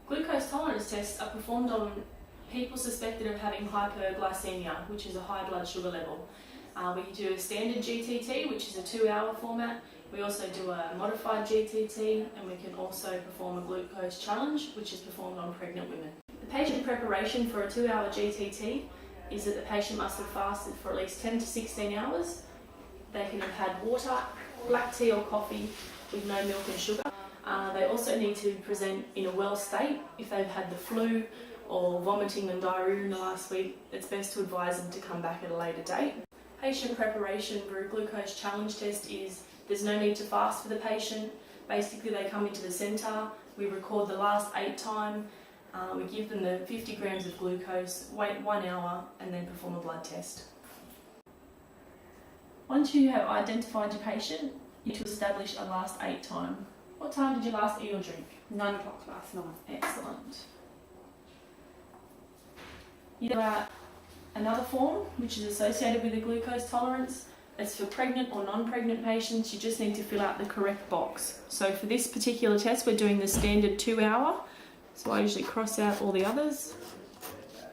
Glucose tolerance tests are performed on people suspected of having hyperglycemia, which is a high blood sugar level. We do a standard GTT, which is a 2-hour format. We also do a modified GTT, and we can also perform a glucose challenge, which is performed on pregnant women. The patient preparation for a 2-hour GTT is that the patient must have fasted for at least 10 to 16 hours. They can have had water, black tea or coffee with no milk and sugar. They also need to present in a well state. If they've had the flu or vomiting and diarrhoea in the last week, it's best to advise them to come back at a later date. Patient preparation for a glucose challenge test is there's no need to fast for the patient. Basically, they come into the centre, we record the last 8 time, we give them the 50 grams of glucose, wait 1 hour, and then perform a blood test. Once you have identified your patient, you need to establish a last 8 time. What time did you last eat or drink? 9 o'clock last night. Excellent. You fill out another form which is associated with the glucose tolerance. It's for pregnant or non-pregnant patients. You just need to fill out the correct box. So for this particular test, we're doing the standard 2-hour. So I usually cross out all the others.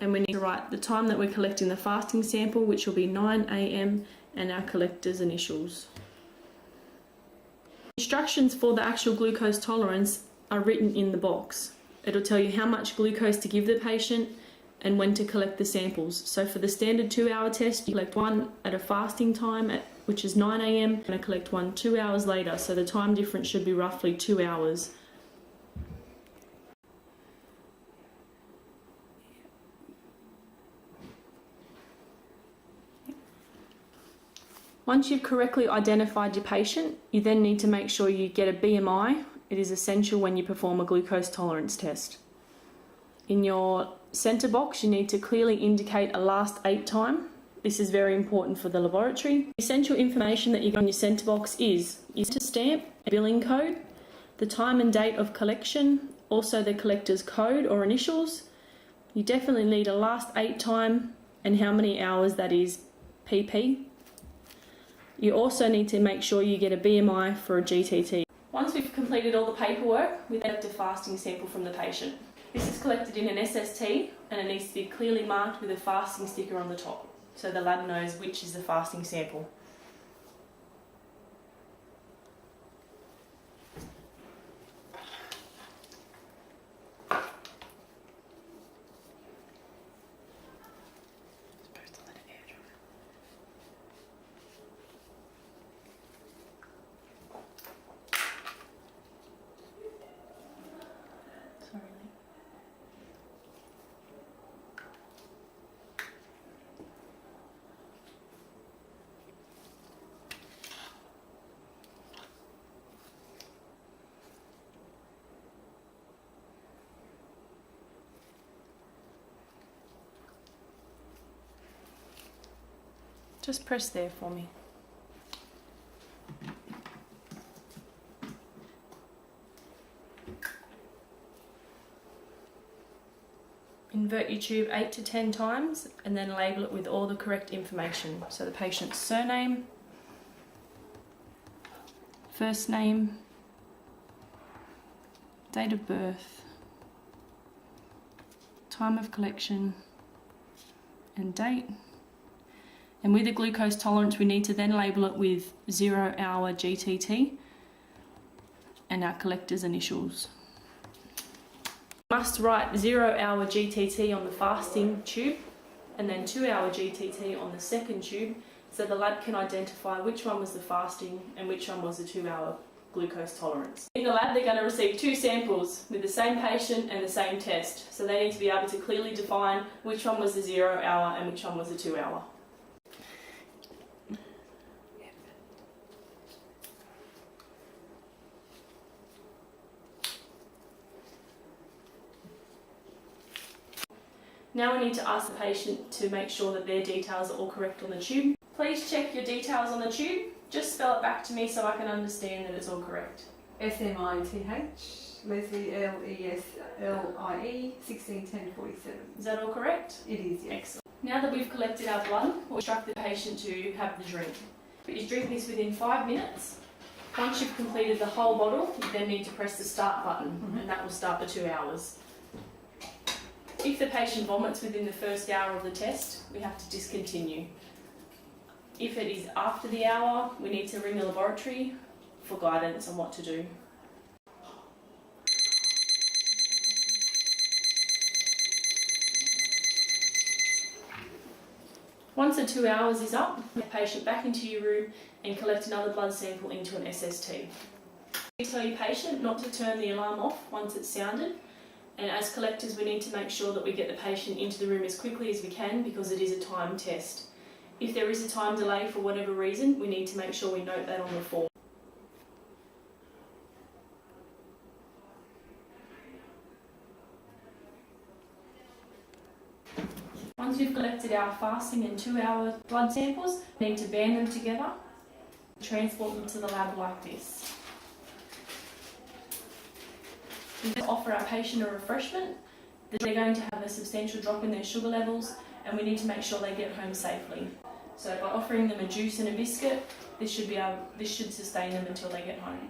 And we need to write the time that we're collecting the fasting sample, which will be 9 AM, and our collector's initials. Instructions for the actual glucose tolerance are written in the box. It'll tell you how much glucose to give the patient and when to collect the samples. So for the standard 2-hour test, you collect one at a fasting time, which is 9 AM, and I collect one 2 hours later, so the time difference should be roughly 2 hours. Once you've correctly identified your patient, you then need to make sure you get a BMI. It is essential when you perform a glucose tolerance test. In your centre box, you need to clearly indicate a last 8 time. This is very important for the laboratory. The essential information that you get in your centre box is your stamp, a billing code, the time and date of collection, also the collector's code or initials. You definitely need a last 8 time and how many hours that is, PP. You also need to make sure you get a BMI for a GTT. Once we've completed all the paperwork, we then collect a fasting sample from the patient. This is collected in an SST and it needs to be clearly marked with a fasting sticker on the top, so the lab knows which is the fasting sample. Just press there for me. Invert your tube 8 to 10 times and then label it with all the correct information. So the patient's surname, first name, date of birth, time of collection, and date. And with the glucose tolerance, we need to then label it with 0-hour GTT and our collector's initials. You must write 0-hour GTT on the fasting tube and then 2-hour GTT on the second tube, so the lab can identify which one was the fasting and which one was the 2-hour glucose tolerance. In the lab, they're going to receive 2 samples with the same patient and the same test, so they need to be able to clearly define which one was the 0-hour and which one was the 2-hour. Now we need to ask the patient to make sure that their details are all correct on the tube. Please check your details on the tube. Just spell it back to me so I can understand that it's all correct. SMITH, Leslie LESLIE, 161047. Is that all correct? It is, yes. Excellent. Now that we've collected our blood, we'll instruct the patient to have the drink. But you drink this within 5 minutes. Once you've completed the whole bottle, you then need to press the start button, and that will start the 2 hours. If the patient vomits within the first hour of the test, we have to discontinue. If it is after the hour, we need to ring the laboratory for guidance on what to do. Once the 2 hours is up, get the patient back into your room and collect another blood sample into an SST. You tell your patient not to turn the alarm off once it's sounded, and as collectors we need to make sure that we get the patient into the room as quickly as we can because it is a timed test. If there is a time delay for whatever reason, we need to make sure we note that on the form. Once we've collected our fasting and 2 hour blood samples, we need to band them together and transport them to the lab like this. We then offer our patient a refreshment. They're going to have a substantial drop in their sugar levels and we need to make sure they get home safely. So by offering them a juice and a biscuit, this should sustain them until they get home.